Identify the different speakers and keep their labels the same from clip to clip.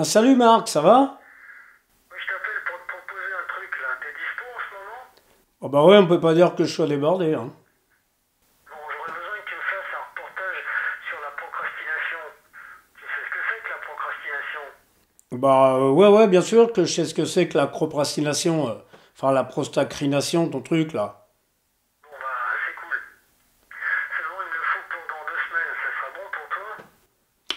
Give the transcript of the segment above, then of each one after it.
Speaker 1: Ah, salut Marc, ça va?
Speaker 2: Oui, je t'appelle pour te proposer un truc là. T'es dispo en ce moment?
Speaker 1: Oh bah ouais, on peut pas dire que je sois débordé, hein.
Speaker 2: Bon, j'aurais besoin que tu me fasses un reportage sur la procrastination. Tu sais ce que c'est que la procrastination?
Speaker 1: Ouais, bien sûr que je sais ce que c'est que la procrastination, enfin la prostacrination, ton truc là.
Speaker 2: Bon, bah, c'est cool. Seulement, il me le faut pour dans 2 semaines. Ça sera bon pour toi?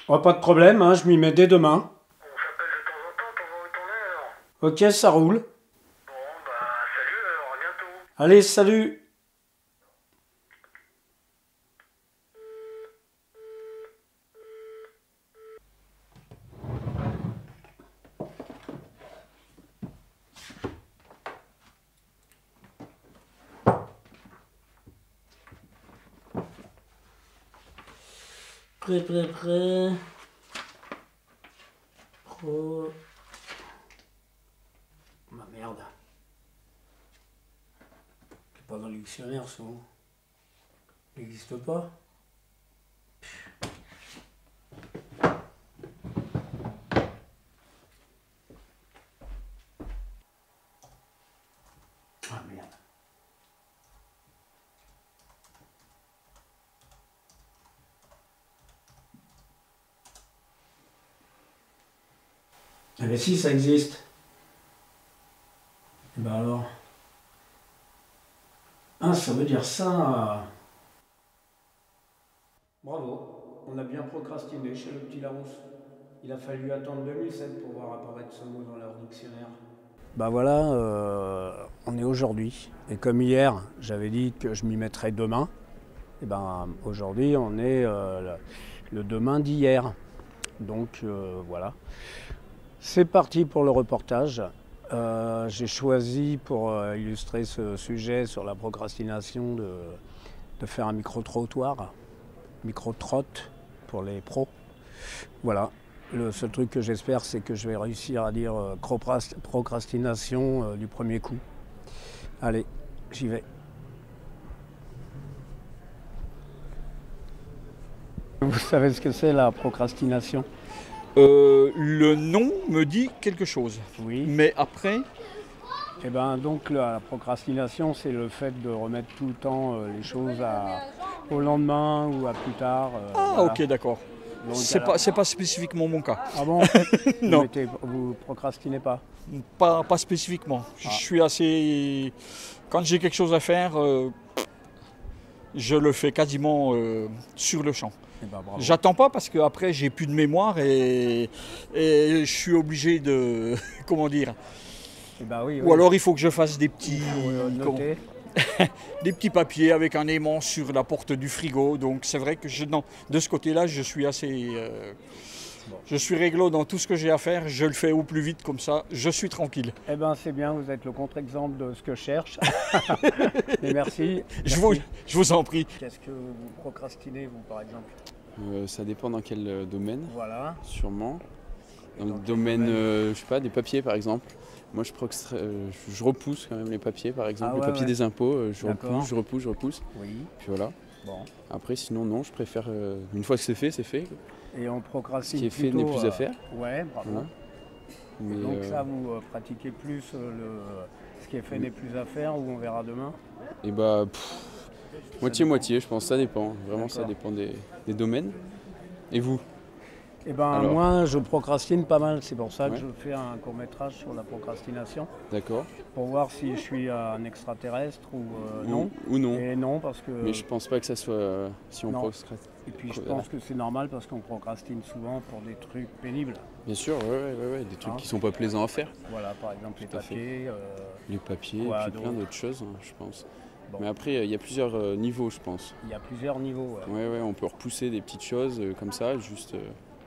Speaker 1: Oh, pas de problème, hein, je m'y mets dès demain.
Speaker 2: On s'appelle de temps en temps pour voir où t'en es alors.
Speaker 1: Ok, ça roule.
Speaker 2: Bon, bah, salut alors, à bientôt.
Speaker 1: Allez, salut! Prêt. Pro. Ma merde. C'est pas dans le dictionnaire, ça. Il n'existe pas. Ah merde. Ah mais si, ça existe. Et ben alors. Ah, ça veut dire ça. Bravo, on a bien procrastiné chez le petit Larousse. Il a fallu attendre 2007 pour voir apparaître ce mot dans leur dictionnaire. Bah voilà, on est aujourd'hui. Et comme hier, j'avais dit que je m'y mettrais demain, et ben aujourd'hui, on est le demain d'hier. Donc voilà. C'est parti pour le reportage. J'ai choisi pour illustrer ce sujet sur la procrastination de faire un micro-trottoir, micro-trotte pour les pros. Voilà. Le seul truc que j'espère, c'est que je vais réussir à dire procrastination du premier coup. Allez, j'y vais. Vous savez ce que c'est la procrastination?
Speaker 3: Le nom me dit quelque chose.
Speaker 1: Oui.
Speaker 3: Mais après,
Speaker 1: Et ben donc la procrastination, c'est le fait de remettre tout le temps les choses au lendemain ou à plus tard.
Speaker 3: ah
Speaker 1: Voilà.
Speaker 3: ok d'accord.
Speaker 1: Donc,
Speaker 3: C'est pas spécifiquement mon cas.
Speaker 1: ah bon?
Speaker 3: Non,
Speaker 1: Vous procrastinez pas?
Speaker 3: pas spécifiquement. Je
Speaker 1: Ah,
Speaker 3: suis assez. Quand j'ai quelque chose à faire, je le fais quasiment sur le champ.
Speaker 1: et ben bravo.
Speaker 3: J'attends pas parce qu'après j'ai plus de mémoire et je suis obligé de. Comment dire.
Speaker 1: Et ben oui,
Speaker 3: Ou
Speaker 1: oui.
Speaker 3: alors il faut que je fasse
Speaker 1: Il faut noter.
Speaker 3: des petits papiers avec un aimant sur la porte du frigo. Donc c'est vrai que non, de ce côté-là, je suis assez.
Speaker 1: Bon.
Speaker 3: Je suis réglo dans tout ce que j'ai à faire. Je le fais au plus vite comme ça. Je suis tranquille.
Speaker 1: Eh ben c'est bien, vous êtes le contre-exemple de ce que je cherche. Mais merci.
Speaker 3: Je vous,
Speaker 1: Merci.
Speaker 3: je vous en prie.
Speaker 1: Qu'est-ce que vous procrastinez, vous, par exemple?
Speaker 4: Ça dépend dans quel domaine,
Speaker 1: Voilà.
Speaker 4: sûrement. Dans
Speaker 1: Dans
Speaker 4: le
Speaker 1: quel
Speaker 4: domaine,
Speaker 1: domaine?
Speaker 4: je sais pas, des papiers par exemple. Moi, je repousse quand même les papiers, par exemple.
Speaker 1: Ah
Speaker 4: Les
Speaker 1: ouais,
Speaker 4: papiers
Speaker 1: ouais.
Speaker 4: des impôts,
Speaker 1: D'accord.
Speaker 4: je repousse.
Speaker 1: Oui.
Speaker 4: Puis voilà.
Speaker 1: Bon.
Speaker 4: Après, sinon, non, je préfère. Une fois que c'est fait, c'est fait.
Speaker 1: Et on
Speaker 4: Ce qui
Speaker 1: procrastine
Speaker 4: est fait
Speaker 1: plutôt.
Speaker 4: n'est plus à faire.
Speaker 1: Ouais, bravo.
Speaker 4: Voilà.
Speaker 1: Et
Speaker 4: Mais
Speaker 1: donc ça, vous pratiquez plus ce qui est fait n'est plus à faire ou on verra demain?
Speaker 4: et bah, moitié-moitié, je pense. Ça dépend. Vraiment, ça
Speaker 1: D'accord.
Speaker 4: dépend des domaines. Et vous?
Speaker 1: Eh ben
Speaker 4: Alors?
Speaker 1: moi, je procrastine pas mal. C'est pour ça que
Speaker 4: Ouais.
Speaker 1: je fais un court-métrage sur la procrastination
Speaker 4: D'accord.
Speaker 1: pour voir si je suis un extraterrestre ou non.
Speaker 4: Ou non.
Speaker 1: Et non, parce que.
Speaker 4: Mais je pense pas que ça soit. Si on
Speaker 1: Non.
Speaker 4: procrastine.
Speaker 1: Et puis je pense que c'est normal parce qu'on procrastine souvent pour des trucs pénibles.
Speaker 4: Bien sûr, ouais, des trucs
Speaker 1: Hein.
Speaker 4: qui sont pas plaisants à faire.
Speaker 1: Voilà, par exemple les
Speaker 4: Tout à fait.
Speaker 1: papiers.
Speaker 4: Les papiers
Speaker 1: Quoi
Speaker 4: et puis plein
Speaker 1: d'autre?
Speaker 4: d'autres choses, hein, je pense.
Speaker 1: Bon.
Speaker 4: Mais après, il y a plusieurs niveaux, je pense.
Speaker 1: Il y a plusieurs niveaux.
Speaker 4: Ouais, on peut repousser des petites choses comme ça, juste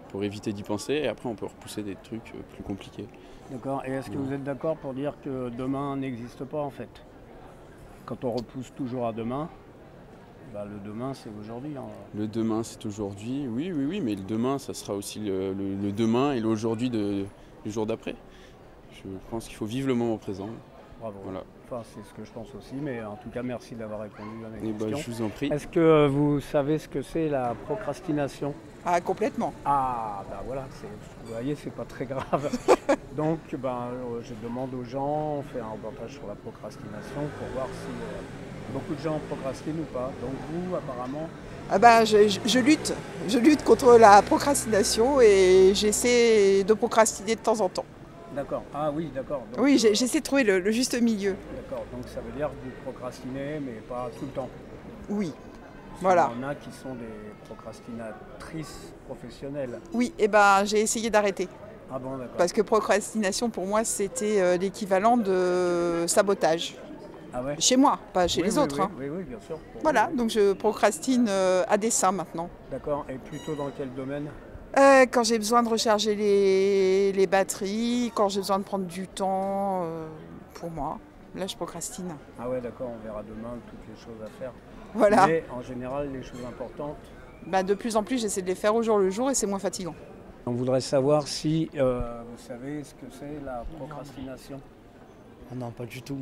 Speaker 4: pour éviter d'y penser. Et après, on peut repousser des trucs plus compliqués.
Speaker 1: D'accord. Et est-ce que vous êtes d'accord pour dire que demain n'existe pas en fait? Quand on repousse toujours à demain, bah, le demain c'est aujourd'hui. Hein.
Speaker 4: Le demain, c'est aujourd'hui. Oui, mais le demain, ça sera aussi le demain et l'aujourd'hui du jour d'après. Je pense qu'il faut vivre le moment présent.
Speaker 1: Bravo.
Speaker 4: Voilà.
Speaker 1: Enfin, c'est ce que je pense aussi, mais en tout cas, merci d'avoir répondu à mes
Speaker 4: Et bah,
Speaker 1: questions.
Speaker 4: je vous en prie.
Speaker 1: Est-ce que vous savez ce que c'est la procrastination?
Speaker 5: Ah, complètement.
Speaker 1: Ah, ben voilà, vous voyez, c'est pas très grave. Donc, je demande aux gens, on fait un reportage sur la procrastination pour voir si beaucoup de gens procrastinent ou pas. Donc vous, apparemment...
Speaker 5: Ah bah, je lutte contre la procrastination et j'essaie de procrastiner de temps en temps.
Speaker 1: D'accord. Ah oui, d'accord. Donc,
Speaker 5: Oui, j'essaie de trouver le juste milieu.
Speaker 1: d'accord. Donc ça veut dire que vous procrastinez, mais pas tout le temps.
Speaker 5: Oui, voilà.
Speaker 1: Il y en a qui sont des procrastinatrices professionnelles.
Speaker 5: Oui, et ben j'ai essayé d'arrêter.
Speaker 1: Ah bon, d'accord.
Speaker 5: Parce que procrastination, pour moi, c'était l'équivalent de sabotage.
Speaker 1: Ah ouais.
Speaker 5: Chez moi, pas chez
Speaker 1: Oui,
Speaker 5: les
Speaker 1: oui,
Speaker 5: autres.
Speaker 1: oui,
Speaker 5: hein.
Speaker 1: oui, bien sûr. Pour
Speaker 5: Voilà,
Speaker 1: vous, oui.
Speaker 5: donc je procrastine à dessein maintenant.
Speaker 1: D'accord. Et plutôt dans quel domaine?
Speaker 5: Quand j'ai besoin de recharger les batteries, quand j'ai besoin de prendre du temps pour moi, là je procrastine.
Speaker 1: Ah ouais, d'accord, on verra demain toutes les choses à faire.
Speaker 5: Voilà.
Speaker 1: Mais en général, les choses importantes.
Speaker 5: Bah, de plus en plus, j'essaie de les faire au jour le jour et c'est moins fatigant.
Speaker 1: On voudrait savoir si vous savez ce que c'est la procrastination.
Speaker 6: Ah non, pas du tout.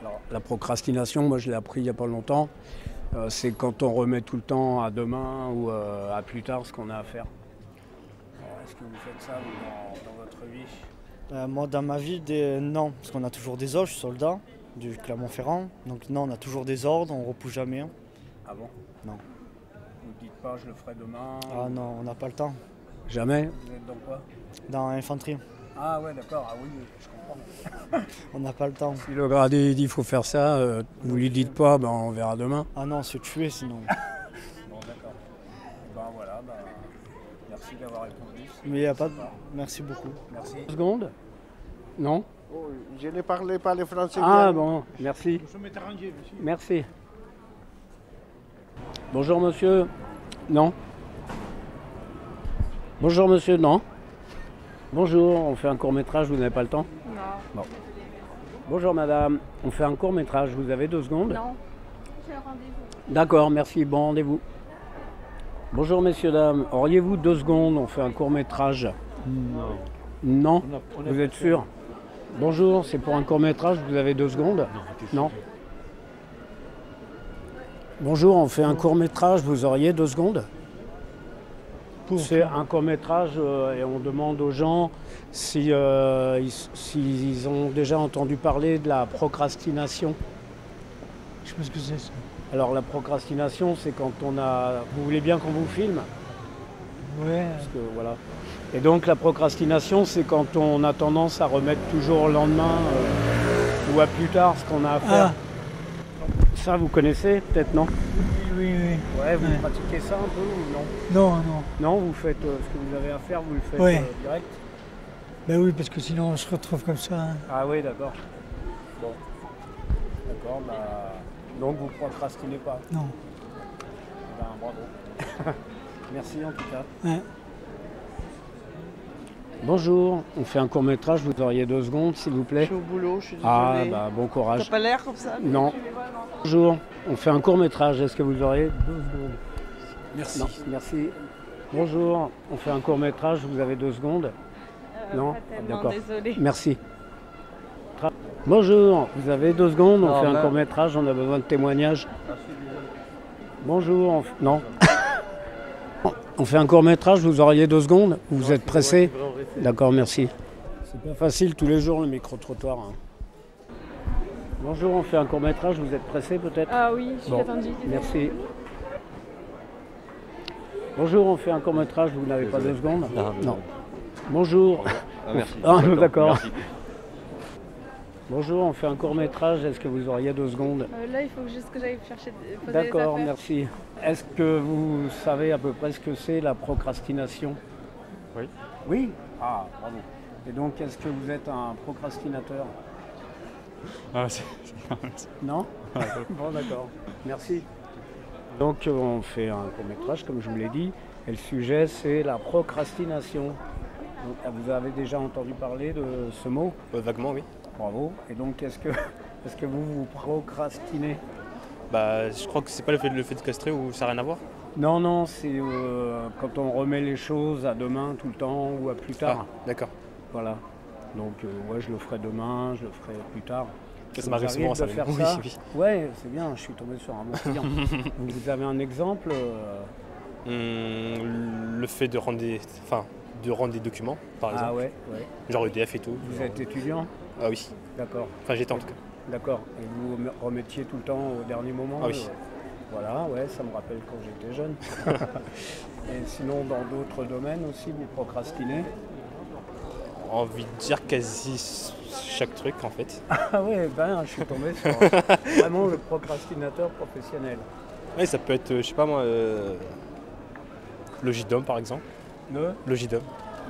Speaker 1: Alors, la procrastination, moi je l'ai appris il n'y a pas longtemps. C'est quand on remet tout le temps à demain ou à plus tard ce qu'on a à faire. Alors, est-ce que vous faites ça vous, dans votre vie?
Speaker 6: Moi, dans ma vie, non, parce qu'on a toujours des ordres, je suis soldat du Clermont-Ferrand. Donc non, on a toujours des ordres, on ne repousse jamais.
Speaker 1: Ah bon?
Speaker 6: Non.
Speaker 1: Vous ne dites pas je le ferai demain?
Speaker 6: Ah non, on n'a pas le temps.
Speaker 1: Jamais? Vous êtes dans quoi?
Speaker 6: Dans l'infanterie,
Speaker 1: Ah ouais, d'accord, ah oui, je comprends.
Speaker 6: on n'a pas le temps.
Speaker 1: Si le gradé dit il faut faire ça, vous lui dites pas, on verra demain.
Speaker 6: Ah non, se tuer sinon.
Speaker 1: Bon, d'accord. Voilà, merci d'avoir répondu.
Speaker 6: Mais il n'y a pas de... Merci beaucoup.
Speaker 1: Merci. 2 secondes? Non?
Speaker 7: Je ne parlais pas le français
Speaker 1: Ah
Speaker 7: bien.
Speaker 1: bon, merci. Merci. Bonjour monsieur. Non? Bonjour monsieur, non? Bonjour, on fait un court-métrage, vous n'avez pas le temps?
Speaker 8: Non.
Speaker 1: Bon. Bonjour madame, on fait un court-métrage, vous avez 2 secondes?
Speaker 8: Non. J'ai un rendez-vous.
Speaker 1: D'accord, merci, bon rendez-vous. Bonjour messieurs, dames, auriez-vous 2 secondes, on fait un court-métrage? Non. Non? Vous êtes sûr? Bonjour, c'est pour un court-métrage, vous avez 2 secondes? Non. Bonjour, on fait un court-métrage, vous auriez 2 secondes? C'est un court-métrage et on demande aux gens s'ils ont déjà entendu parler de la procrastination.
Speaker 9: Je sais pas ce que c'est ça.
Speaker 1: Alors la procrastination, c'est quand on a... Vous voulez bien qu'on vous filme?
Speaker 9: Ouais.
Speaker 1: Parce que, voilà. Et donc la procrastination, c'est quand on a tendance à remettre toujours au lendemain ou à plus tard ce qu'on a à faire.
Speaker 9: Ah.
Speaker 1: Ça, vous connaissez peut-être, non?
Speaker 9: Oui.
Speaker 1: Ouais, vous
Speaker 9: Ouais.
Speaker 1: pratiquez ça un peu ou non?
Speaker 9: Non.
Speaker 1: Non, vous faites ce que vous avez à faire, vous le faites
Speaker 9: Ouais.
Speaker 1: direct?
Speaker 9: Ben oui, parce que sinon on se retrouve comme ça. Hein.
Speaker 1: Ah oui, d'accord. Bon. D'accord, donc vous procrastinez pas?
Speaker 9: Non.
Speaker 1: Bravo. Merci en tout cas.
Speaker 9: Ouais.
Speaker 1: Bonjour, on fait un court-métrage, vous auriez 2 secondes s'il vous plaît?
Speaker 5: Je suis au boulot, je suis
Speaker 1: Ah
Speaker 5: désolée.
Speaker 1: bon courage.
Speaker 5: T'as pas l'air comme ça?
Speaker 1: Non. Bonjour, on fait un court-métrage, est-ce que vous auriez 2 secondes? Merci. Non, merci. Bonjour, on fait un court-métrage, vous avez 2 secondes? Non? D'accord.
Speaker 8: Désolée.
Speaker 1: Merci. Bonjour, vous avez 2 secondes, on fait un court-métrage, on a besoin de témoignages. Bonjour, non. On fait un court-métrage, vous auriez 2 secondes? Vous êtes pressé? D'accord, merci. C'est pas facile tous les jours le micro-trottoir. Hein. Bonjour, on fait un court-métrage, vous êtes pressé peut-être?
Speaker 8: Ah oui, je suis
Speaker 1: Bon,
Speaker 8: attendue.
Speaker 1: merci. Bonjour, on fait un court-métrage, vous n'avez pas 2 secondes? Non. Bonjour.
Speaker 4: Merci.
Speaker 1: Ah, d'accord. Bonjour, on fait un court-métrage, est-ce que vous auriez 2 secondes?
Speaker 8: Là, il faut juste que j'aille chercher poser
Speaker 1: D'accord,
Speaker 8: les affaires.
Speaker 1: merci. Est-ce que vous savez à peu près ce que c'est la procrastination?
Speaker 4: Oui.
Speaker 1: Oui? Ah, bravo. Et donc, est-ce que vous êtes un procrastinateur?
Speaker 4: Ah,
Speaker 1: Non? Bon, d'accord. Merci. Donc, on fait un court-métrage, comme je vous l'ai dit, et le sujet, c'est la procrastination. Donc, vous avez déjà entendu parler de ce mot?
Speaker 10: Vaguement, oui.
Speaker 1: Bravo. Et donc, est-ce que vous procrastinez?
Speaker 10: Je crois que c'est pas le fait de castrer ou ça n'a rien à voir.
Speaker 1: Non, c'est quand on remet les choses à demain tout le temps ou à plus tard.
Speaker 10: Ah, d'accord.
Speaker 1: Voilà. Donc ouais, je le ferai demain, je le ferai plus tard.
Speaker 10: Ça m'arrive souvent, ça.
Speaker 1: De faire
Speaker 10: Oui,
Speaker 1: ça.
Speaker 10: oui.
Speaker 1: Ouais, c'est bien, je suis tombé sur un bon client. Donc vous avez un exemple
Speaker 10: Le fait de rendre des documents, par exemple.
Speaker 1: Ah ouais, ouais.
Speaker 10: Genre EDF et tout.
Speaker 1: Vous êtes étudiant?
Speaker 10: Ah oui.
Speaker 1: D'accord.
Speaker 10: Enfin, j'étais en tout cas.
Speaker 1: D'accord. Et vous remettiez tout le temps au dernier moment?
Speaker 10: Ah oui.
Speaker 1: Voilà, ouais, ça me rappelle quand j'étais jeune. Et sinon, dans d'autres domaines aussi, vous procrastinez?
Speaker 10: Envie de dire quasi chaque truc en fait.
Speaker 1: Ah ouais, ben je suis tombé sur vraiment le procrastinateur professionnel.
Speaker 10: Oui, ça peut être, je sais pas moi, Logidom par exemple. Logidom.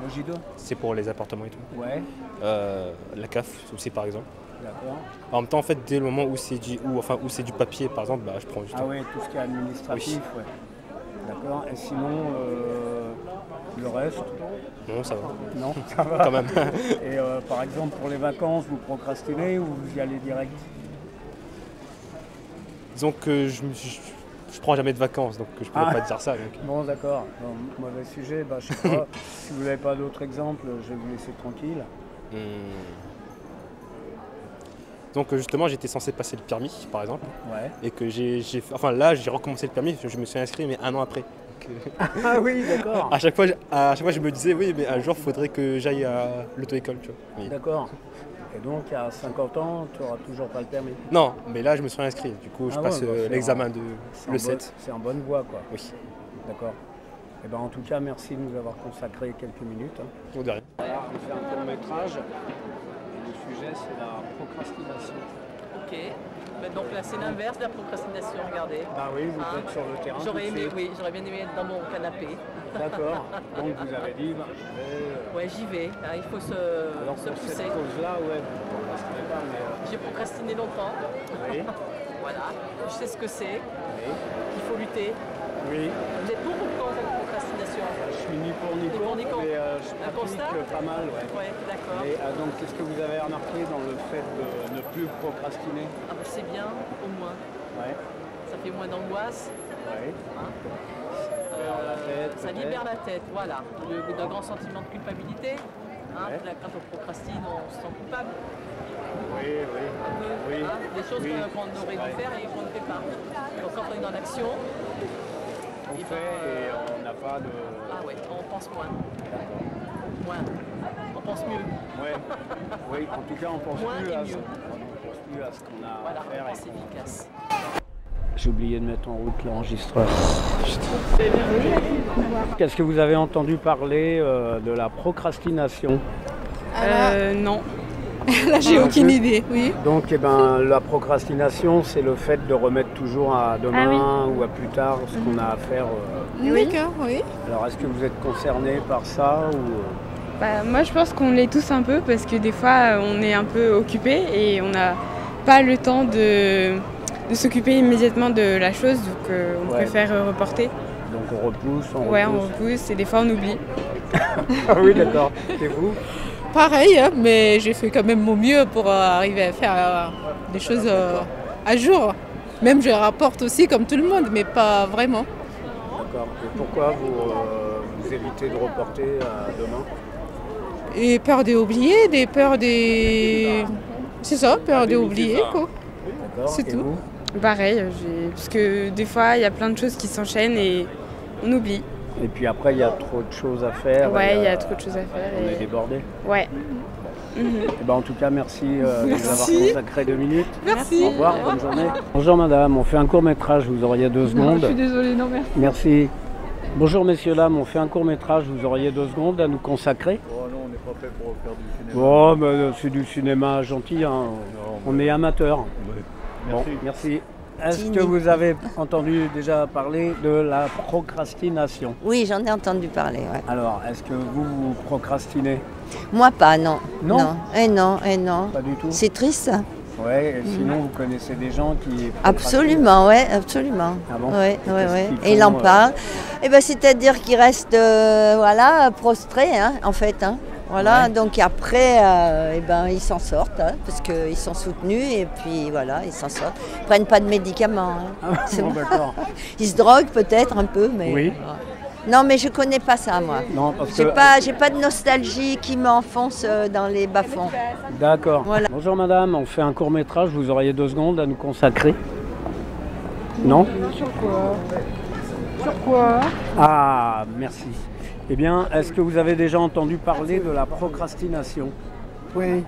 Speaker 1: Logidom?
Speaker 10: C'est pour les appartements et tout.
Speaker 1: Ouais.
Speaker 10: La CAF aussi par exemple.
Speaker 1: D'accord.
Speaker 10: En même temps, en fait, dès le moment où c'est du papier par exemple, bah, je prends du temps.
Speaker 1: Ah ouais, tout ce qui est administratif, oui. Ouais. D'accord. Et sinon, le reste?
Speaker 10: Non, ça va.
Speaker 1: Non, ça va.
Speaker 10: Quand même.
Speaker 1: Et par exemple, pour les vacances, vous procrastinez ou vous y allez direct?
Speaker 10: Disons que je prends jamais de vacances, donc je pourrais pas dire ça. Donc.
Speaker 1: Bon, d'accord. Bon, mauvais sujet. Bah, je sais pas. Si vous n'avez pas d'autres exemples, je vais vous laisser tranquille.
Speaker 10: Donc justement, j'étais censé passer le permis, par exemple.
Speaker 1: Ouais.
Speaker 10: Et que j'ai recommencé le permis, je me suis inscrit, mais 1 an après.
Speaker 1: Ah oui, d'accord.
Speaker 10: À chaque fois, je me disais, oui, mais un jour, il faudrait que j'aille à l'auto-école, tu vois. Oui.
Speaker 1: D'accord. Et donc, à 50 ans, tu n'auras toujours pas le permis?
Speaker 10: Non, mais là, je me suis inscrit. Du coup, je passe l'examen le 7.
Speaker 1: C'est en bonne voie, quoi.
Speaker 10: Oui.
Speaker 1: D'accord. Et ben, en tout cas, merci de nous avoir consacré quelques minutes.
Speaker 10: Bon, de rien.
Speaker 1: Alors, on fait un court-métrage. Le sujet, c'est la procrastination.
Speaker 11: Ok. Mais donc là, c'est l'inverse de la procrastination, regardez.
Speaker 1: Ah oui, vous êtes sur le terrain.
Speaker 11: J'aurais aimé, oui, j'aurais bien aimé être dans mon canapé.
Speaker 1: D'accord. Donc vous avez dit, bah, je vais.
Speaker 11: Ouais, j'y vais. Hein, il faut se
Speaker 1: Alors,
Speaker 11: se
Speaker 1: pour
Speaker 11: pousser.
Speaker 1: cette cause-là, ouais, vous ne procrastinez pas, mais.
Speaker 11: J'ai procrastiné longtemps.
Speaker 1: Oui.
Speaker 11: Voilà. Je sais ce que c'est.
Speaker 1: Oui.
Speaker 11: Il faut lutter.
Speaker 1: Oui.
Speaker 11: Vous êtes pour ou contre la procrastination?
Speaker 1: Je suis ni pour ni contre, mais je
Speaker 11: Un constat?
Speaker 1: pratique pas mal. Ouais.
Speaker 11: Ouais, d'accord.
Speaker 1: Et donc, qu'est-ce que vous avez remarqué dans le fait de ne plus procrastiner?
Speaker 11: Ah bah, c'est bien, au moins.
Speaker 1: Ouais.
Speaker 11: Ça fait moins d'angoisse.
Speaker 1: Ouais.
Speaker 11: Hein. Ça
Speaker 1: peut-être.
Speaker 11: libère la tête, voilà. D'un grand sentiment de culpabilité. Hein.
Speaker 1: Ouais.
Speaker 11: Là, quand on procrastine, on se sent coupable.
Speaker 1: Oui, oui.
Speaker 11: Un peu,
Speaker 1: Oui.
Speaker 11: hein, des choses
Speaker 1: Oui.
Speaker 11: qu'on aurait dû faire et qu'on ne fait pas. Donc quand on est dans l'action,
Speaker 1: On
Speaker 11: et
Speaker 1: fait et on n'a pas de.
Speaker 11: ah ouais, on pense moins.
Speaker 1: D'accord.
Speaker 11: Moins. On pense mieux.
Speaker 1: Ouais. Oui, en tout cas, on pense
Speaker 11: Moins
Speaker 1: plus
Speaker 11: et
Speaker 1: à
Speaker 11: mieux.
Speaker 1: ce qu'on a
Speaker 11: Voilà,
Speaker 1: à faire.
Speaker 11: on pense efficace.
Speaker 1: J'ai oublié de mettre en route l'enregistreur. Qu'est-ce que vous avez entendu parler de la procrastination?
Speaker 8: Non. Là, j'ai aucune idée, oui.
Speaker 1: Donc, eh ben, la procrastination, c'est le fait de remettre toujours à demain ou à plus tard ce qu'on a à faire.
Speaker 8: D'accord, oui.
Speaker 1: Alors, est-ce que vous êtes concerné par ça ou...
Speaker 8: Bah, moi, je pense qu'on l'est tous un peu parce que des fois, on est un peu occupé et on n'a pas le temps de s'occuper immédiatement de la chose, donc on préfère reporter.
Speaker 1: Donc, on repousse, on
Speaker 8: repousse et des fois, on oublie.
Speaker 1: Ah oui, d'accord. Et vous?
Speaker 12: Pareil, hein, mais j'ai fait quand même mon mieux pour arriver à faire des choses à jour. Même je rapporte aussi comme tout le monde, mais pas vraiment.
Speaker 1: D'accord. Et pourquoi vous évitez de reporter à demain?
Speaker 12: Et peur d'oublier, des peurs des... C'est ça, peur d'oublier, quoi. C'est tout.
Speaker 8: Pareil, parce que des fois, il y a plein de choses qui s'enchaînent et on oublie.
Speaker 1: Et puis après, il y a trop de choses à faire.
Speaker 8: Ouais, il y a trop de choses à faire.
Speaker 1: On est débordé.
Speaker 8: Ouais.
Speaker 1: Et ben, en tout cas, merci de nous avoir consacré 2 minutes.
Speaker 12: Merci.
Speaker 1: Au revoir, bonne journée. Bonjour madame, on fait un court-métrage, vous auriez 2 secondes.
Speaker 12: Non, je suis désolée, non merci.
Speaker 1: Merci. Bonjour messieurs, dames, on fait un court-métrage, vous auriez 2 secondes à nous consacrer.
Speaker 13: Oh non, on n'est pas fait pour faire du cinéma.
Speaker 1: Oh, mais c'est du cinéma gentil, hein. On est amateurs.
Speaker 13: Merci.
Speaker 1: Bon, merci. Est-ce que vous avez entendu déjà parler de la procrastination?
Speaker 14: Oui, j'en ai entendu parler, ouais.
Speaker 1: Alors, est-ce que vous procrastinez?
Speaker 14: Moi pas, non.
Speaker 1: Non.
Speaker 14: Non.
Speaker 1: Pas du tout.
Speaker 14: C'est triste.
Speaker 1: Ouais, et sinon vous connaissez des gens qui...
Speaker 14: Absolument, ouais, absolument.
Speaker 1: Ah bon?
Speaker 14: Ouais. Et il en parle. Et ben, c'est-à-dire qu'il reste, prostré, hein, en fait, hein. Voilà, donc après, ils s'en sortent, hein, parce qu'ils sont soutenus, et puis voilà, ils s'en sortent. Ils ne prennent pas de médicaments. Hein.
Speaker 1: Bon, d'accord.
Speaker 14: Ils se droguent peut-être un peu, mais...
Speaker 1: Oui.
Speaker 14: Non, mais je connais pas ça, moi.
Speaker 1: Non, parce
Speaker 14: J'ai
Speaker 1: que...
Speaker 14: pas de nostalgie qui m'enfonce dans les bas-fonds.
Speaker 1: D'accord.
Speaker 14: Voilà.
Speaker 1: Bonjour madame, on fait un court-métrage, vous auriez 2 secondes à nous consacrer? Non?
Speaker 15: Sur quoi? Sur quoi?
Speaker 1: Ah, merci. Eh bien, est-ce que vous avez déjà entendu parler de la procrastination?
Speaker 15: Oui.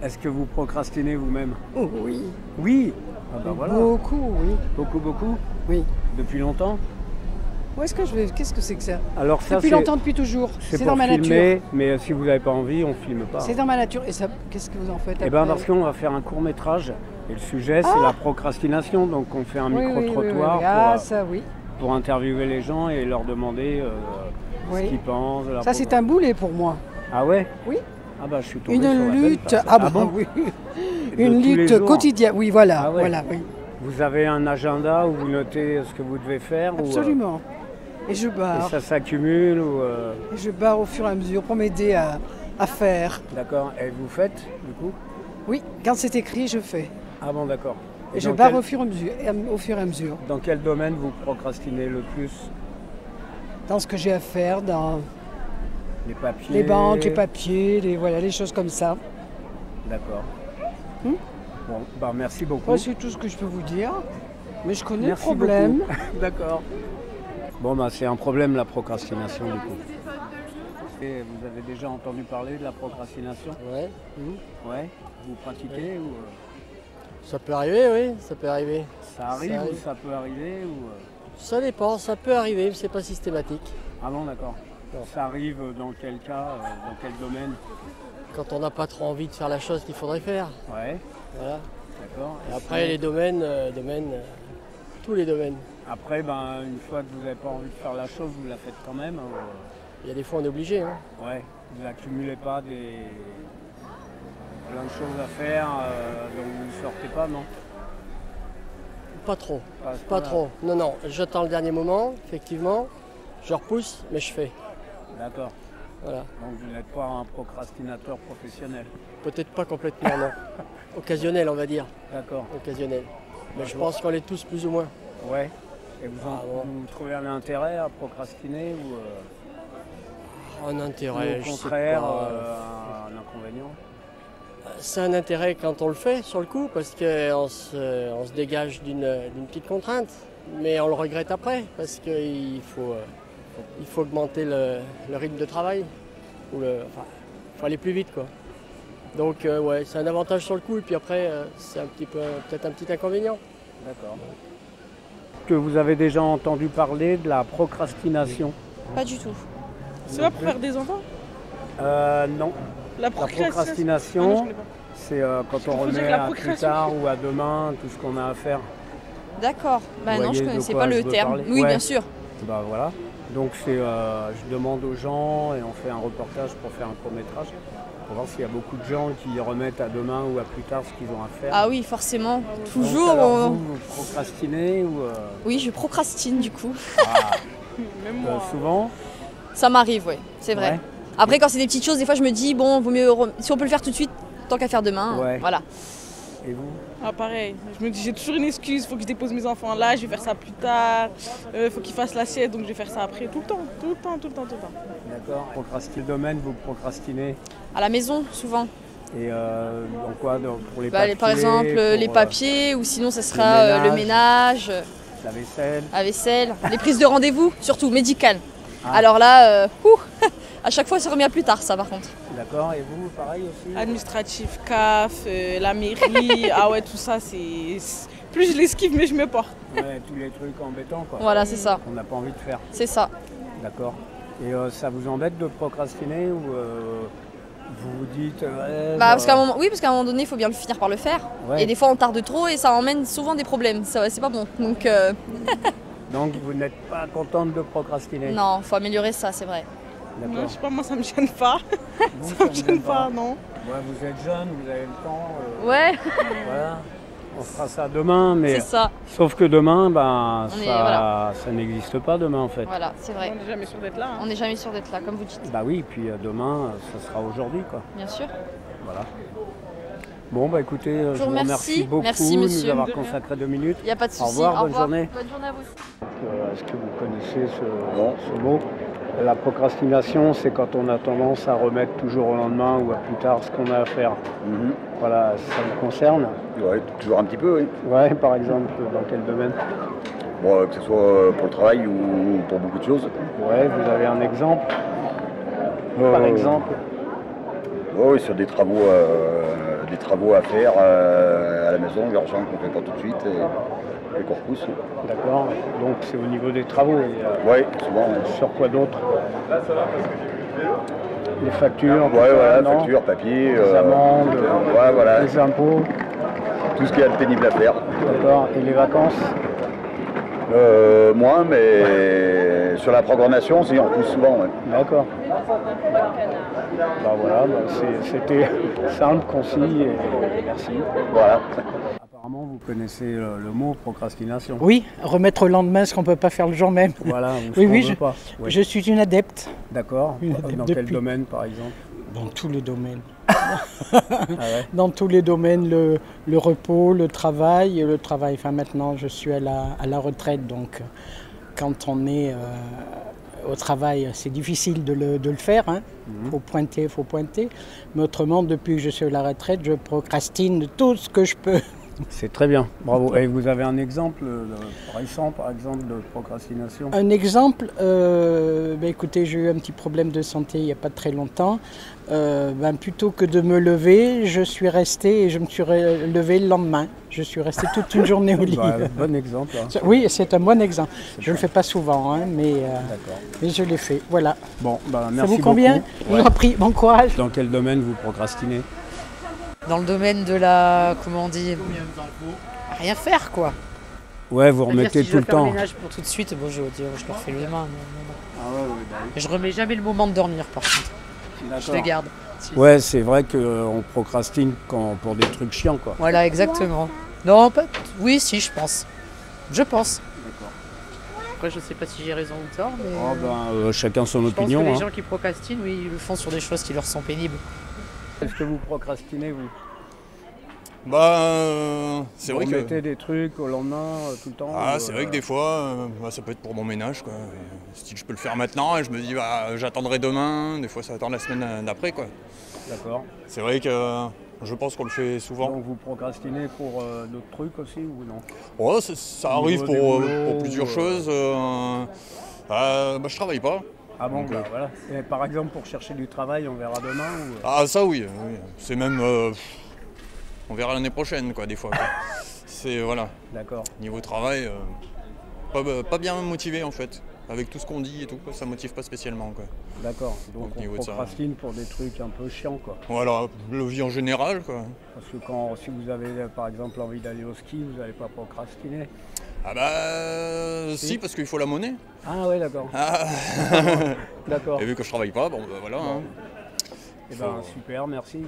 Speaker 1: Est-ce que vous procrastinez vous-même?
Speaker 15: Oh, oui.
Speaker 1: Oui? Ah bah voilà.
Speaker 15: Beaucoup, oui.
Speaker 1: Beaucoup, beaucoup?
Speaker 15: Oui.
Speaker 1: Depuis longtemps?
Speaker 15: Où est-ce que je vais? Qu'est-ce que c'est que ça?
Speaker 1: Alors ça,
Speaker 15: depuis longtemps, depuis toujours. C'est dans
Speaker 1: pour
Speaker 15: ma
Speaker 1: filmer,
Speaker 15: nature.
Speaker 1: mais si vous n'avez pas envie, on ne filme pas.
Speaker 15: C'est dans ma nature. Et ça, qu'est-ce que vous en faites?
Speaker 1: Eh bien parce qu'on va faire un court-métrage. Et le sujet, c'est la procrastination. Donc on fait un micro-trottoir pour interviewer les gens et leur demander ce qu'ils pensent.
Speaker 15: Ça, c'est un boulet pour moi.
Speaker 1: Ah ouais?
Speaker 15: Oui.
Speaker 1: Ah bah je suis tombé
Speaker 15: une
Speaker 1: sur la
Speaker 15: lutte.
Speaker 1: belle
Speaker 15: Ah bah
Speaker 1: bon
Speaker 15: oui. Une lutte quotidienne. Oui, voilà.
Speaker 1: Ah ouais.
Speaker 15: Voilà, oui.
Speaker 1: Vous avez un agenda où vous notez ce que vous devez faire?
Speaker 15: Absolument. Et je barre.
Speaker 1: Et ça s'accumule ou
Speaker 15: Et je barre au fur et à mesure pour m'aider à faire.
Speaker 1: D'accord. Et vous faites du coup?
Speaker 15: Oui, quand c'est écrit, je fais.
Speaker 1: Ah bon, d'accord.
Speaker 15: Et je barre au fur et à mesure.
Speaker 1: Dans quel domaine vous procrastinez le plus?
Speaker 15: Dans ce que j'ai à faire, dans
Speaker 1: les papiers,
Speaker 15: les banques, les papiers, les choses comme ça.
Speaker 1: D'accord. Bon, bah merci beaucoup.
Speaker 15: Ouais, c'est tout ce que je peux vous dire. Mais je connais
Speaker 1: merci
Speaker 15: le problème.
Speaker 1: D'accord. Bon, bah c'est un problème la procrastination du coup. Et vous avez déjà entendu parler de la procrastination?
Speaker 16: Ouais.
Speaker 1: Ouais. Vous pratiquez ou
Speaker 16: Ça peut arriver, oui, ça peut arriver.
Speaker 1: Ça arrive ou ça peut arriver ou
Speaker 16: Ça dépend, ça peut arriver, mais c'est pas systématique.
Speaker 1: Ah bon, d'accord. Ça arrive dans quel cas, dans quel domaine?
Speaker 16: Quand on n'a pas trop envie de faire la chose qu'il faudrait faire.
Speaker 1: Ouais.
Speaker 16: Voilà.
Speaker 1: D'accord.
Speaker 16: Et après les domaines, tous les domaines.
Speaker 1: Après, ben, une fois que vous n'avez pas envie de faire la chose, vous la faites quand même.
Speaker 16: Il y a des fois on est obligé. Hein.
Speaker 1: Ouais. Vous n'accumulez pas plein de choses à faire, donc vous ne sortez pas, non?
Speaker 16: Pas trop. Pas trop. Non, non. J'attends le dernier moment, effectivement. Je repousse, mais je fais.
Speaker 1: D'accord.
Speaker 16: Voilà.
Speaker 1: Donc vous n'êtes pas un procrastinateur professionnel?
Speaker 16: Peut-être pas complètement, non. Occasionnel, on va dire.
Speaker 1: D'accord.
Speaker 16: Occasionnel. Mais je pense qu'on l'est tous plus ou moins.
Speaker 1: Ouais. Et vous trouvez un intérêt à procrastiner ou
Speaker 16: un intérêt,
Speaker 1: ou au contraire, un inconvénient?
Speaker 16: C'est un intérêt quand on le fait sur le coup, parce qu'on se dégage d'une petite contrainte, mais on le regrette après, parce qu'il faut augmenter le rythme de travail, il faut aller plus vite, quoi. Donc ouais, c'est un avantage sur le coup, et puis après, c'est peut-être un petit inconvénient.
Speaker 1: D'accord. Que vous avez déjà entendu parler de la procrastination?
Speaker 17: Pas du tout.
Speaker 11: C'est pas pour faire des enfants?
Speaker 1: Non. La procrastination, c'est quand on remet à plus tard ou à demain tout ce qu'on a à faire.
Speaker 17: D'accord. Bah non, je ne connaissais pas le terme. Oui, bien sûr.
Speaker 1: Bah voilà. Donc je demande aux gens et on fait un reportage pour faire un court-métrage pour voir s'il y a beaucoup de gens qui remettent à demain ou à plus tard ce qu'ils ont à faire.
Speaker 17: Ah oui, forcément. Toujours.
Speaker 1: Donc, alors, vous procrastinez ou
Speaker 17: Oui, je procrastine du coup.
Speaker 1: Ah. Même moi. Souvent?
Speaker 17: Ça m'arrive, oui, c'est vrai. Ouais. Après, quand c'est des petites choses, des fois je me dis, bon, vaut mieux si on peut le faire tout de suite, tant qu'à faire demain.
Speaker 1: Ouais.
Speaker 17: Voilà.
Speaker 1: Et vous?
Speaker 11: Ah pareil, je me dis j'ai toujours une excuse, il faut que je dépose mes enfants là, je vais faire ça plus tard, faut qu'ils fassent l'assiette, donc je vais faire ça après, tout le temps.
Speaker 1: D'accord. Quel domaine vous procrastinez?
Speaker 17: À la maison, souvent.
Speaker 1: Et dans quoi? Pour les papiers?
Speaker 17: Par exemple, les papiers, ou sinon ça sera le ménage.
Speaker 1: La vaisselle.
Speaker 17: La vaisselle, les prises de rendez-vous, surtout médicales. Ah. Alors là, à chaque fois ça remet à plus tard, ça par contre.
Speaker 1: D'accord, et vous, pareil aussi?
Speaker 11: Administratif, CAF, la mairie, ah ouais, tout ça, c'est... Plus je l'esquive, mais je me porte.
Speaker 1: Ouais, tous les trucs embêtants, quoi.
Speaker 17: Voilà, c'est ça.
Speaker 1: On n'a pas envie de faire.
Speaker 17: C'est ça.
Speaker 1: D'accord. Et ça vous embête de procrastiner ou vous vous dites...
Speaker 17: parce qu'à un moment donné, il faut bien finir par le faire. Ouais. Et des fois, on tarde trop et ça emmène souvent des problèmes. C'est pas bon. Donc,
Speaker 1: donc vous n'êtes pas contente de procrastiner?
Speaker 17: Non, il faut améliorer ça, c'est vrai.
Speaker 11: Non, je sais pas, moi ça me gêne pas. Ça me gêne pas, non.
Speaker 1: Ouais, vous êtes jeune, vous avez le temps.
Speaker 17: Ouais.
Speaker 1: Voilà. On fera ça demain, mais.
Speaker 17: C'est ça.
Speaker 1: Sauf que demain, ça n'existe pas demain en fait.
Speaker 17: Voilà, c'est vrai.
Speaker 11: On n'est jamais sûr d'être là. Hein.
Speaker 17: On n'est jamais sûr d'être là, comme vous dites.
Speaker 1: Bah oui, puis demain, ça sera aujourd'hui, quoi.
Speaker 17: Bien sûr.
Speaker 1: Voilà. Bon, bah écoutez, je vous remercie beaucoup de nous avoir consacré 2 minutes.
Speaker 17: Il n'y a pas de souci.
Speaker 1: Au revoir, bonne journée.
Speaker 17: Bonne journée à vous.
Speaker 1: Est-ce que vous connaissez ce mot? La procrastination, c'est quand on a tendance à remettre toujours au lendemain ou à plus tard ce qu'on a à faire. Voilà, ça vous concerne?
Speaker 18: Oui, toujours un petit peu, oui.
Speaker 1: Ouais, par exemple, dans quel domaine?
Speaker 18: Bon, que ce soit pour le travail ou pour beaucoup de choses.
Speaker 1: Ouais, vous avez un exemple? Par exemple?
Speaker 18: Oui, sur des travaux à faire à la maison, urgents qu'on ne fait pas tout de suite et qu'on repousse.
Speaker 1: D'accord, donc c'est au niveau des travaux.
Speaker 18: Oui, souvent.
Speaker 1: Sur quoi d'autre? Les factures?
Speaker 18: Oui, voilà, factures, papier.
Speaker 1: Les amendes,
Speaker 18: ouais, voilà.
Speaker 1: les impôts.
Speaker 18: Tout ce qui est pénible à faire.
Speaker 1: D'accord, et les vacances?
Speaker 18: Moins, mais sur la programmation, si on repousse souvent. Ouais.
Speaker 1: D'accord. Bah voilà, c'était simple, concis et merci.
Speaker 18: Voilà.
Speaker 1: Apparemment, vous connaissez le mot procrastination.
Speaker 19: Oui, remettre au lendemain ce qu'on ne peut pas faire le jour même.
Speaker 1: Voilà,
Speaker 19: je suis une adepte.
Speaker 1: D'accord. Dans quel domaine, par exemple?
Speaker 19: Dans tous les domaines.
Speaker 1: Ah ouais.
Speaker 19: Dans tous les domaines, le repos, le travail. Enfin, maintenant, je suis à la retraite, donc quand on est au travail, c'est difficile de le faire. Faut pointer. Mais autrement, depuis que je suis à la retraite, je procrastine tout ce que je peux.
Speaker 1: C'est très bien, bravo. Et vous avez un exemple récent, par exemple, de procrastination?
Speaker 19: Un exemple, écoutez, j'ai eu un petit problème de santé il n'y a pas très longtemps. Plutôt que de me lever, je suis resté et je me suis levé le lendemain. Je suis resté toute une journée au lit.
Speaker 1: Bon exemple. Hein.
Speaker 19: Oui, c'est un bon exemple. Je ne le fais pas souvent, mais je l'ai fait. Voilà.
Speaker 1: Bon, merci.
Speaker 19: Ça vous convient? Je vous en prie, bon courage.
Speaker 1: Dans quel domaine vous procrastinez?
Speaker 20: Dans le domaine de la, comment on dit, rien faire quoi.
Speaker 1: Ouais, vous remettez tout le temps.
Speaker 20: Si je dois faire le ménage pour tout de suite, bon, je le refais le demain. Je remets jamais le moment de dormir par contre. Je le garde.
Speaker 1: Ouais, c'est vrai qu'on procrastine pour des trucs chiants quoi.
Speaker 20: Voilà, exactement. Non, oui, si, je pense. Je pense.
Speaker 1: D'accord.
Speaker 20: Après, je sais pas si j'ai raison ou tort, mais.
Speaker 1: Chacun son opinion.
Speaker 20: Je pense que les gens qui procrastinent, oui, ils le font sur des choses qui leur sont pénibles.
Speaker 1: Est-ce que vous procrastinez, vous?
Speaker 21: C'est vrai que...
Speaker 1: Vous mettez des trucs au lendemain, tout le temps?
Speaker 21: C'est vrai que des fois, ça peut être pour mon ménage, quoi. Si je peux le faire maintenant, et je me dis, j'attendrai demain, des fois ça attend la semaine d'après, quoi.
Speaker 1: D'accord.
Speaker 21: C'est vrai que je pense qu'on le fait souvent.
Speaker 1: Donc vous procrastinez pour d'autres trucs aussi, ou non?
Speaker 21: Ouais, ça arrive pour plusieurs choses. Je travaille pas.
Speaker 1: Ah bon, voilà. Et par exemple, pour chercher du travail, on verra demain ou...
Speaker 21: Ah ça oui. C'est même... on verra l'année prochaine, quoi, des fois. Quoi. C'est, voilà.
Speaker 1: D'accord.
Speaker 21: Niveau travail, pas bien motivé, en fait. Avec tout ce qu'on dit et tout, ça motive pas spécialement, quoi.
Speaker 1: D'accord. Donc on procrastine pour des trucs un peu chiants, quoi.
Speaker 21: Voilà, la vie en général, quoi.
Speaker 1: Parce que si vous avez, par exemple, envie d'aller au ski, vous n'allez pas procrastiner?
Speaker 21: Si, parce qu'il faut la monnaie.
Speaker 1: Ah ouais, d'accord. D'accord.
Speaker 21: Et vu que je travaille pas, voilà. Hein.
Speaker 1: Super, merci.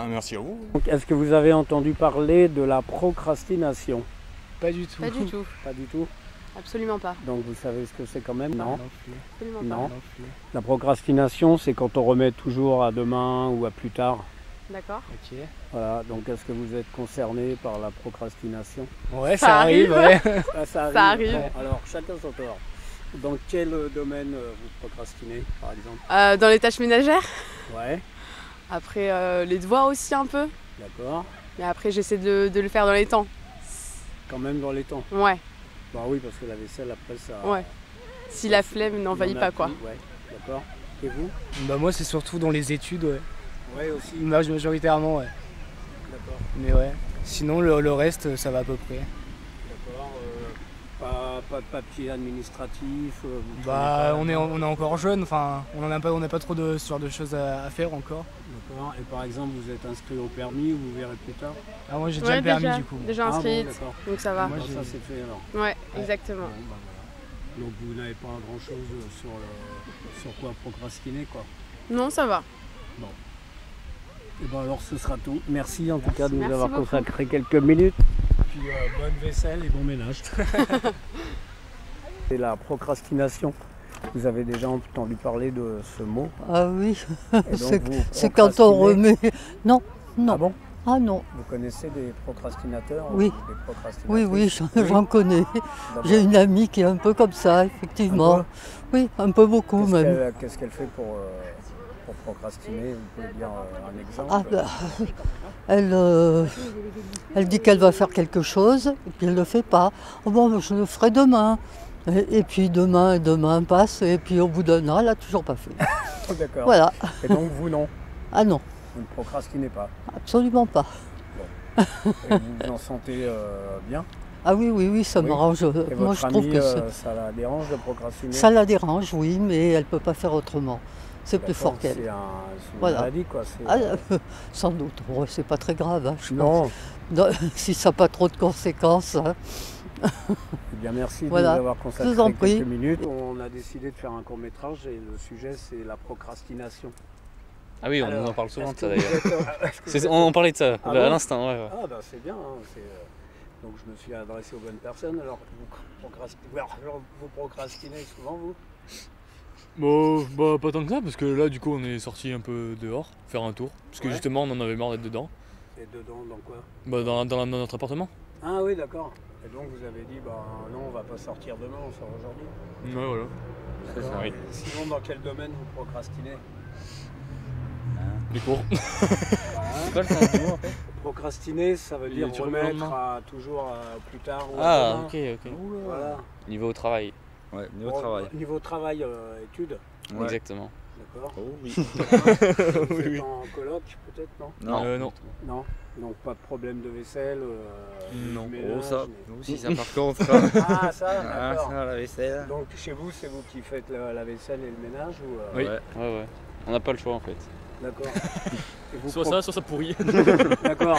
Speaker 21: Merci à vous.
Speaker 1: Est-ce que vous avez entendu parler de la procrastination?
Speaker 22: Pas du tout.
Speaker 8: Pas du tout.
Speaker 1: Pas du tout?
Speaker 8: Absolument pas.
Speaker 1: Donc vous savez ce que c'est quand même? Non.
Speaker 8: Absolument pas.
Speaker 1: La procrastination, c'est quand on remet toujours à demain ou à plus tard.
Speaker 8: D'accord.
Speaker 22: Ok.
Speaker 1: Voilà, donc est-ce que vous êtes concerné par la procrastination?
Speaker 22: Ouais, ça arrive, ouais.
Speaker 1: Ça arrive. Ouais. Alors, chacun son tour. Dans quel domaine vous procrastinez, par exemple?
Speaker 8: Dans les tâches ménagères.
Speaker 1: Ouais.
Speaker 8: Après, les devoirs aussi un peu.
Speaker 1: D'accord.
Speaker 8: Mais après, j'essaie de le faire dans les temps.
Speaker 1: Quand même dans les temps?
Speaker 8: Ouais.
Speaker 1: Bah oui, parce que la vaisselle, après, ça...
Speaker 8: Ouais. Si la flemme n'envahit pas, quoi.
Speaker 1: Ouais, d'accord. Et vous?
Speaker 22: Moi, c'est surtout dans les études, ouais.
Speaker 1: Ouais, aussi.
Speaker 22: Majoritairement, ouais.
Speaker 1: D'accord.
Speaker 22: Mais ouais. Sinon, le reste, ça va à peu près.
Speaker 1: D'accord. Pas de papier administratif?
Speaker 22: On est encore jeune, enfin, on n'a pas trop de ce genre de choses à faire encore.
Speaker 1: D'accord. Et par exemple, vous êtes inscrit au permis ou vous verrez plus tard?
Speaker 22: Ah, moi j'ai déjà le permis du coup.
Speaker 8: Déjà inscrite, donc ça va.
Speaker 1: Moi, ça c'est fait alors.
Speaker 8: Ouais, exactement.
Speaker 1: Bon, donc vous n'avez pas grand chose sur quoi procrastiner, quoi?
Speaker 8: Non, ça va.
Speaker 1: Bon. Et alors ce sera tout. Merci en tout cas de nous avoir consacré quelques minutes. Puis bonne vaisselle et bon ménage. C'est la procrastination. Vous avez déjà entendu parler de ce mot?
Speaker 14: Ah oui, c'est quand on remet... Non.
Speaker 1: Ah bon?
Speaker 2: Ah non.
Speaker 1: Vous connaissez des procrastinateurs?
Speaker 2: Oui.
Speaker 1: Des procrastinatrices?
Speaker 2: Oui, j'en connais. J'ai une amie qui est un peu comme ça, effectivement. Oui, un peu beaucoup même.
Speaker 1: Qu'est-ce qu'elle fait pour procrastiner? Vous pouvez dire un exemple?
Speaker 2: Ah, elle dit qu'elle va faire quelque chose et puis elle ne le fait pas. Oh bon, je le ferai demain. Et puis demain passe et puis au bout d'un an, elle n'a toujours pas fait.
Speaker 1: D'accord.
Speaker 2: Voilà.
Speaker 1: Et donc vous non?
Speaker 2: Ah non.
Speaker 1: Vous ne procrastinez pas?
Speaker 2: Absolument pas.
Speaker 1: Bon. Et vous vous en sentez bien?
Speaker 2: Ah oui, ça m'arrange. Moi, je trouve que
Speaker 1: ça la dérange de procrastiner?
Speaker 2: Ça la dérange, oui, mais elle ne peut pas faire autrement. C'est plus fort qu'elle.
Speaker 1: C'est une maladie, quoi.
Speaker 2: Sans doute. Bon, c'est pas très grave, hein, je
Speaker 1: pense.
Speaker 2: Non, si ça n'a pas trop de conséquences. Hein.
Speaker 1: Eh bien, merci de nous avoir consacré quelques minutes. On a décidé de faire un court-métrage et le sujet, c'est la procrastination.
Speaker 3: Ah oui, on en parle souvent de ça d'ailleurs. On parlait de ça à l'instant. Ouais.
Speaker 1: Ah bah c'est bien. Hein, donc je me suis adressé aux bonnes personnes. Alors vous procrastinez souvent, vous?
Speaker 3: Bah pas tant que ça, parce que là du coup on est sorti un peu dehors, faire un tour. Parce que justement on en avait marre d'être dedans.
Speaker 1: Et dedans dans quoi?
Speaker 3: Bah dans notre appartement.
Speaker 1: Ah oui, d'accord. Et donc vous avez dit, bah non, on va pas sortir demain, on sort aujourd'hui.
Speaker 3: Ouais, voilà.
Speaker 1: C'est ça, oui. Sinon, dans quel domaine vous procrastinez?
Speaker 3: Les cours.
Speaker 1: C'est quoi le sens du mot en fait? Procrastiner, ça veut dire remettre toujours plus tard. Ou
Speaker 3: ok.
Speaker 1: Voilà.
Speaker 3: Niveau travail.
Speaker 13: Ouais, niveau travail.
Speaker 1: Niveau travail, études.
Speaker 3: Ouais. Exactement.
Speaker 1: D'accord.
Speaker 13: Oh oui.
Speaker 1: Vous êtes en coloc peut-être, non?
Speaker 3: Non.
Speaker 1: Non. Donc pas de problème de vaisselle.
Speaker 3: Non.
Speaker 1: Ménage,
Speaker 13: ça. Nous aussi, ça par contre.
Speaker 1: Ah ça, d'accord.
Speaker 13: Ça, la vaisselle.
Speaker 1: Donc chez vous, c'est vous qui faites la vaisselle et le ménage ou
Speaker 3: Oui. Ouais. On n'a pas le choix en fait.
Speaker 1: D'accord.
Speaker 3: Soit ça pourrit.
Speaker 1: D'accord,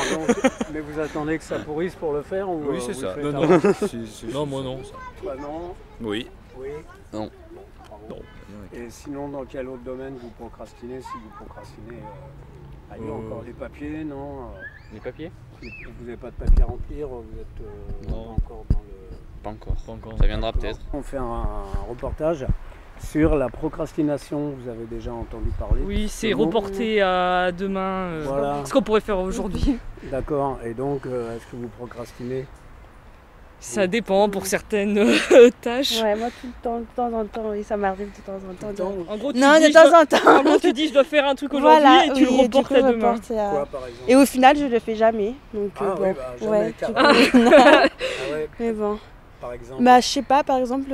Speaker 1: mais vous attendez que ça pourrisse pour le faire ou
Speaker 13: oui, c'est ça.
Speaker 3: Non, moi non.
Speaker 1: Toi non?
Speaker 13: Oui.
Speaker 1: Oui.
Speaker 3: Non.
Speaker 1: Non. Et sinon, dans quel autre domaine vous procrastinez? Si vous procrastinez ailleurs encore, les papiers, non?
Speaker 3: Les papiers?
Speaker 1: Vous n'avez pas de papier à remplir, vous êtes
Speaker 3: non.
Speaker 1: encore dans le...
Speaker 3: Pas encore. Ça viendra peut-être.
Speaker 1: On fait un reportage sur la procrastination, vous avez déjà entendu parler?
Speaker 23: Oui, c'est reporté à demain,
Speaker 1: voilà.
Speaker 23: Ce qu'on pourrait faire aujourd'hui.
Speaker 1: D'accord, et donc est-ce que vous procrastinez?
Speaker 23: Ça dépend pour certaines tâches.
Speaker 24: Ouais, moi tout le temps, de temps en temps, oui, ça m'arrive de temps en temps.
Speaker 23: En gros,
Speaker 24: de temps en temps.
Speaker 23: En gros, tu dis je dois faire un truc aujourd'hui et tu le reportes à demain.
Speaker 1: Quoi, par exemple?
Speaker 24: Et au final, je le fais jamais. Donc,
Speaker 1: bon.
Speaker 24: Oui,
Speaker 1: jamais,
Speaker 24: mais bon.
Speaker 1: Par exemple?
Speaker 24: Bah, je sais pas, par exemple,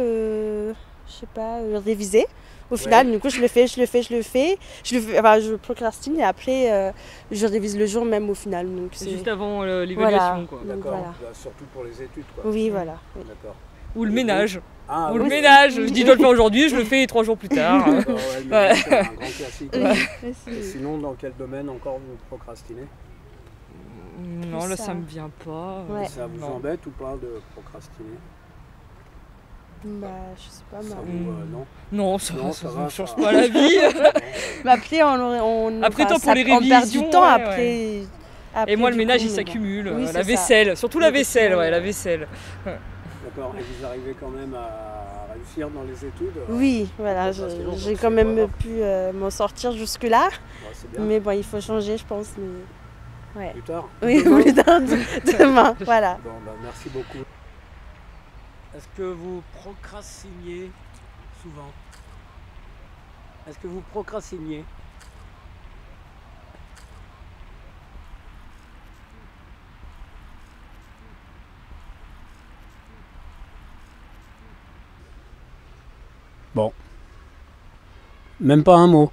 Speaker 24: réviser. Au final, du coup, je le fais. Enfin, je procrastine et après, je révise le jour même au final. Donc
Speaker 23: c'est juste avant l'évaluation, quoi.
Speaker 1: D'accord. Voilà. Surtout pour les études, quoi.
Speaker 24: Oui, voilà. Oui.
Speaker 1: D'accord.
Speaker 23: Ou le ménage.
Speaker 1: Ah,
Speaker 23: le ménage. Je dis je dois le faire aujourd'hui, je le fais 3 jours plus tard.
Speaker 1: C'est un grand classique. Et sinon, dans quel domaine encore vous procrastinez?
Speaker 23: Non, là, ça me vient pas.
Speaker 1: Ouais. Ça vous embête ou pas de procrastiner?
Speaker 24: Bah, je sais pas,
Speaker 23: non, ça ne change pas la vie.
Speaker 24: Mais après,
Speaker 23: après, pour les révisions,
Speaker 24: on perd du temps après.
Speaker 23: Et moi, le ménage, il s'accumule. Oui, la vaisselle, surtout la vaisselle, la vaisselle.
Speaker 1: D'accord, et vous arrivez quand même à réussir dans les études?
Speaker 24: Oui, voilà, j'ai quand même pu m'en sortir jusque-là. Mais bon, il faut changer, je pense. Mais...
Speaker 1: Plus tard?
Speaker 24: Oui, plus tard, demain, voilà.
Speaker 1: Bon, bah, merci beaucoup. Est-ce que vous procrastiniez souvent? Est-ce que vous procrastiniez? Bon. Même pas un mot.